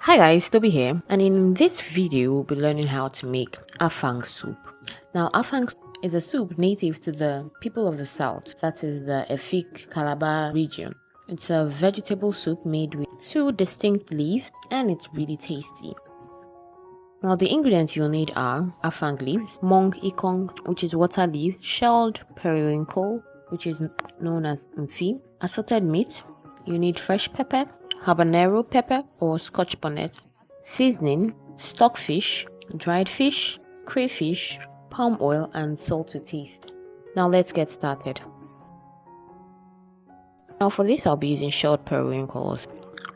Hi guys, Toby here, and in this video we'll be learning how to make Afang soup. Now Afang is a soup native to the people of the south, that is the Efik Calabar region. It's a vegetable soup made with two distinct leaves and it's really tasty. Now the ingredients you'll need are Afang leaves, mong ikong, which is water leaf, shelled periwinkle, which is known as mfi, assorted meat. You need fresh pepper, habanero pepper or scotch bonnet, seasoning, stockfish, dried fish, crayfish, palm oil and salt to taste. Now let's get started. Now for this I'll be using shelled periwinkles.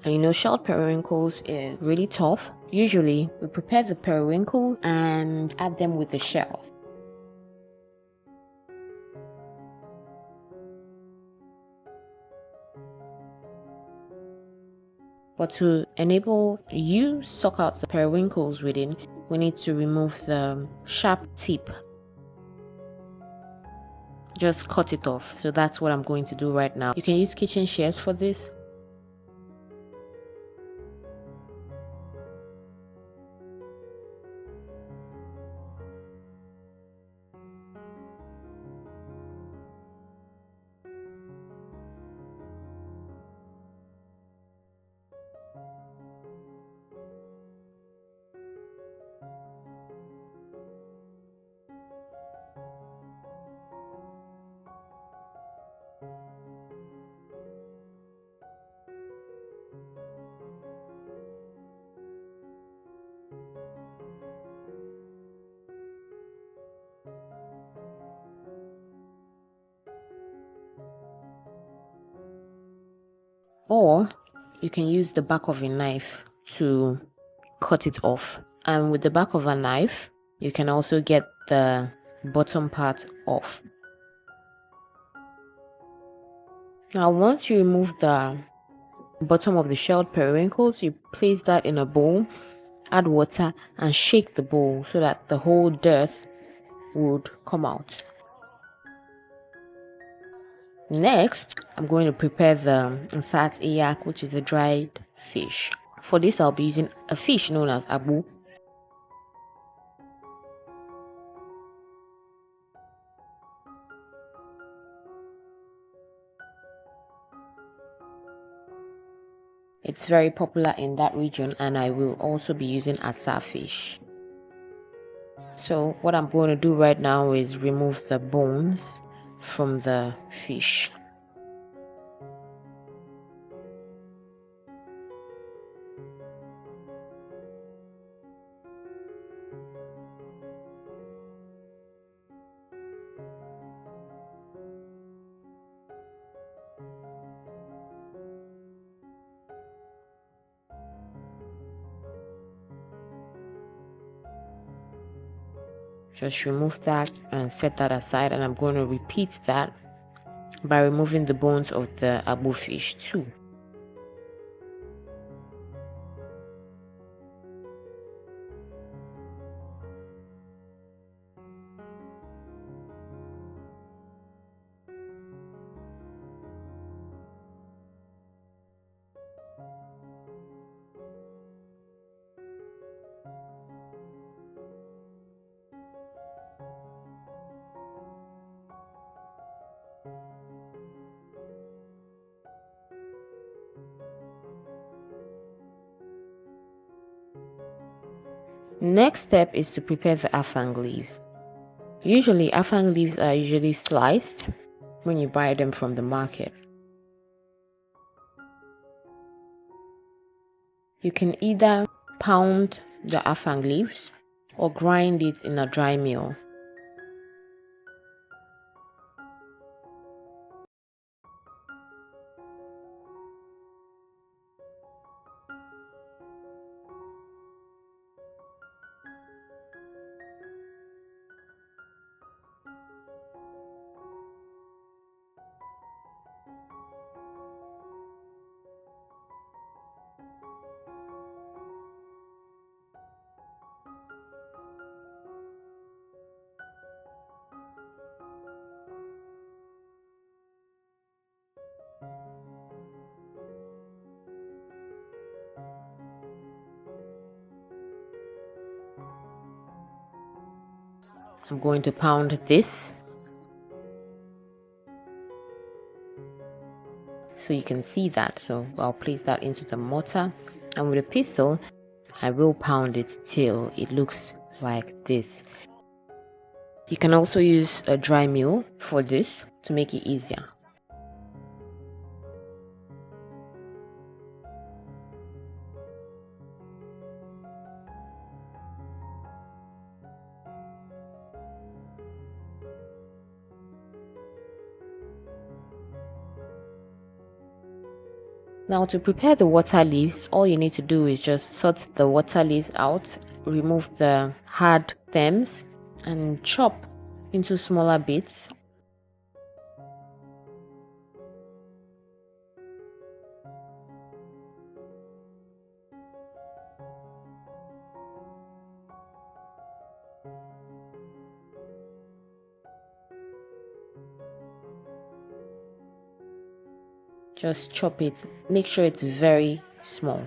And you know, shelled periwinkles is really tough. Usually we prepare the periwinkle and add them with the shell. But to enable you suck out the periwinkles within, we need to remove the sharp tip. Just cut it off. So that's what I'm going to do right now. You can use kitchen shears for this. Or you can use the back of a knife to cut it off. And with the back of a knife, you can also get the bottom part off. Now once you remove the bottom of the shelled periwinkles, you place that in a bowl, add water and shake the bowl so that the whole dirt would come out. Next, I'm going to prepare the fat ayak, which is a dried fish. For this, I'll be using a fish known as abu. It's very popular in that region, and I will also be using asa fish. So what I'm going to do right now is remove the bones from the fish. Just remove that and set that aside, and I'm going to repeat that by removing the bones of the abu fish too. Next step is to prepare the afang leaves. Usually afang leaves are usually sliced when you buy them from the market. You can either pound the afang leaves or grind it in a dry mill. I'm going to pound this so you can see that. So I'll place that into the mortar, and with a pestle I will pound it till it looks like this. You can also use a dry mill for this to make it easier. Now to prepare the water leaves, all you need to do is just sort the water leaves out, remove the hard stems, and chop into smaller bits. Just chop it, make sure it's very small.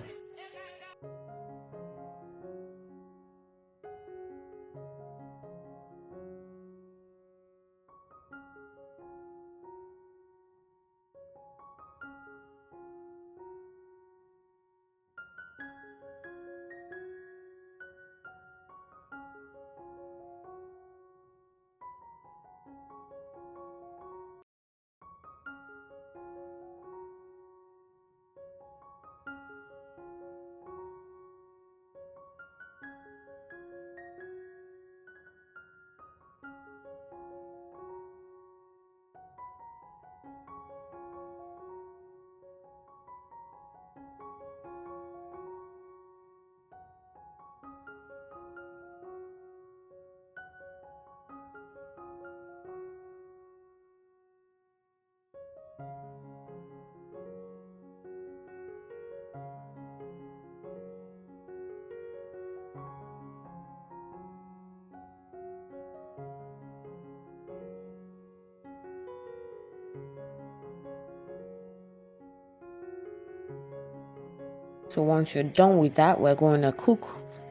So once you're done with that, we're going to cook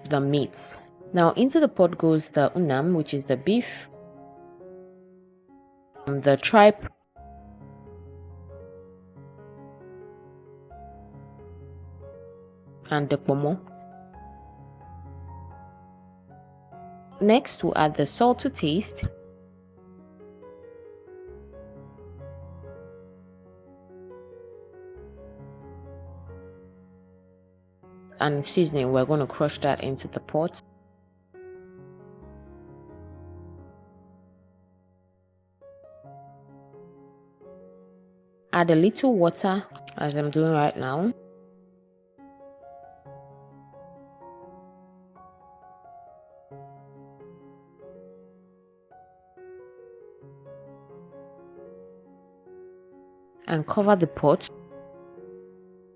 the meats. Now into the pot goes the unam, which is the beef, the tripe, and the pomo. Next, we'll add the salt to taste, and seasoning. We're going to crush that into the pot. Add a little water, as I'm doing right now. And cover the pot.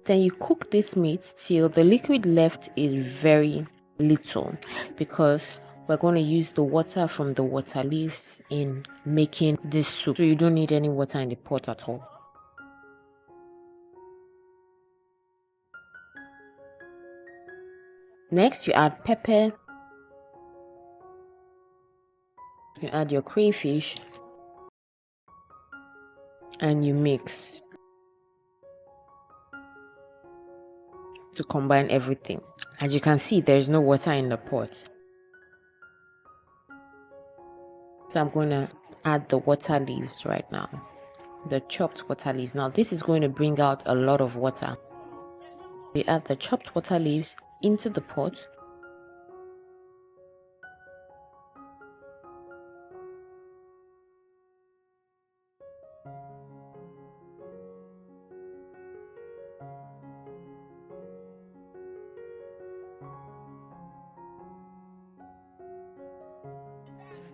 Then you cook this meat till the liquid left is very little, because we're going to use the water from the water leaves in making this soup. So you don't need any water in the pot at all. Next, you add pepper. You add your crayfish, and you mix to combine everything. As you can see, there is no water in the pot. So I'm going to add the water leaves right now, the chopped water leaves. Now this is going to bring out a lot of water. We add the chopped water leaves into the pot.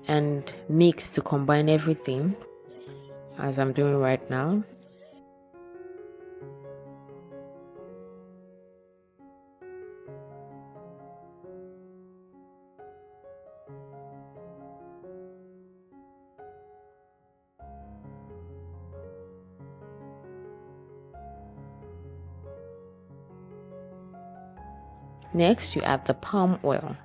And mix to combine everything, as I'm doing right now. Next, you add the palm oil.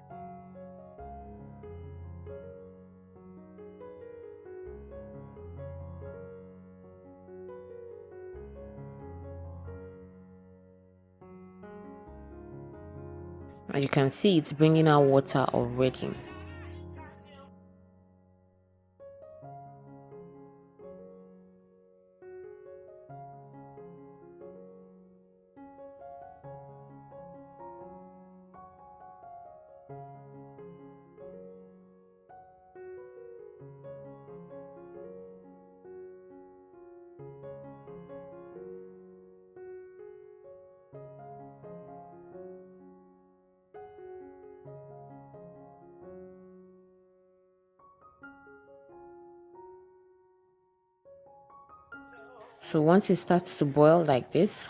As you can see, it's bringing out water already. So once it starts to boil like this,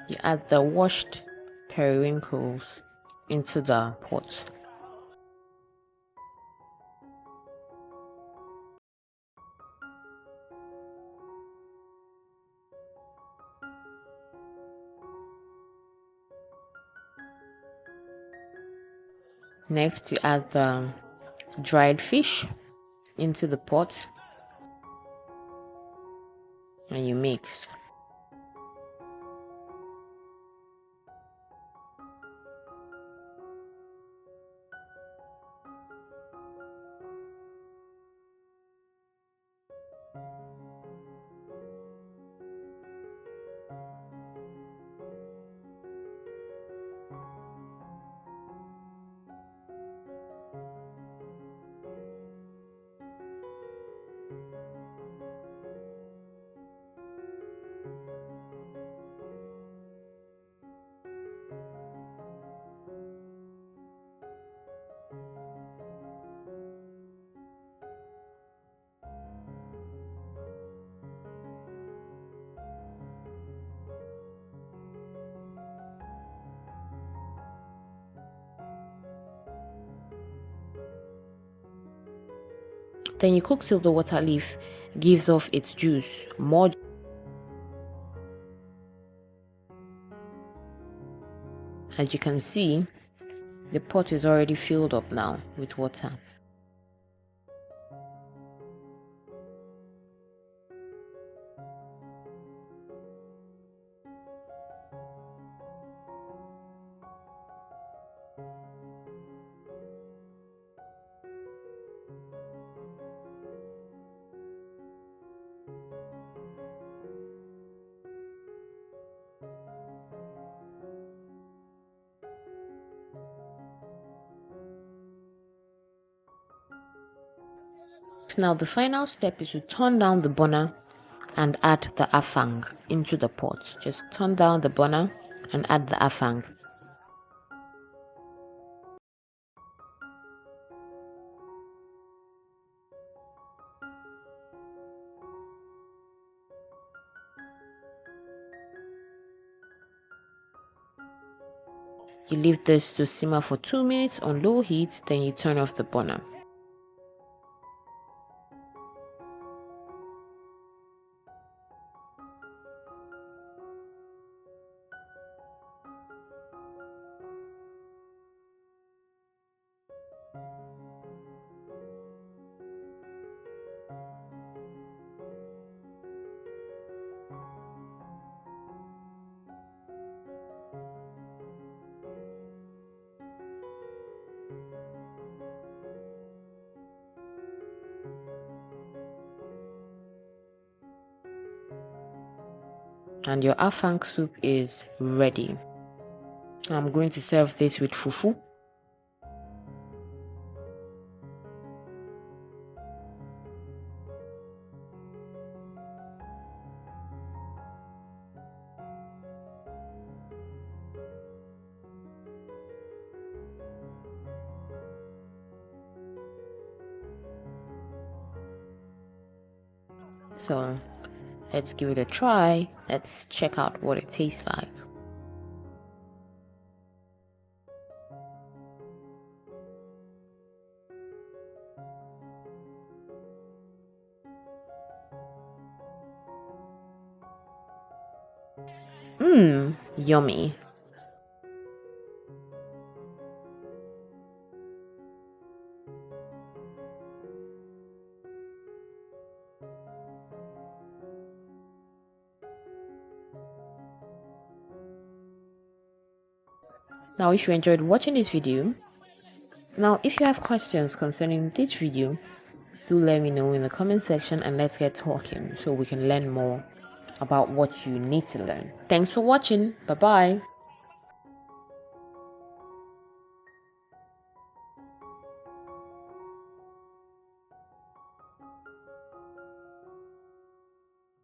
you add the washed periwinkles into the pot. Next, you add the dried fish into the pot and you mix. Then you cook till the water leaf gives off its juice. More. As you can see, the pot is already filled up now with water. Now the final step is to turn down the burner and add the afang into the pot. Just turn down the burner and add the afang. You leave this to simmer for 2 minutes on low heat, then you turn off the burner. And your afang soup is ready. I'm going to serve this with fufu. So let's give it a try. Let's check out what it tastes like. Yummy. Now, if you enjoyed watching this video, if you have questions concerning this video, do let me know in the comment section and let's get talking so we can learn more about what you need to learn. Thanks for watching. Bye bye.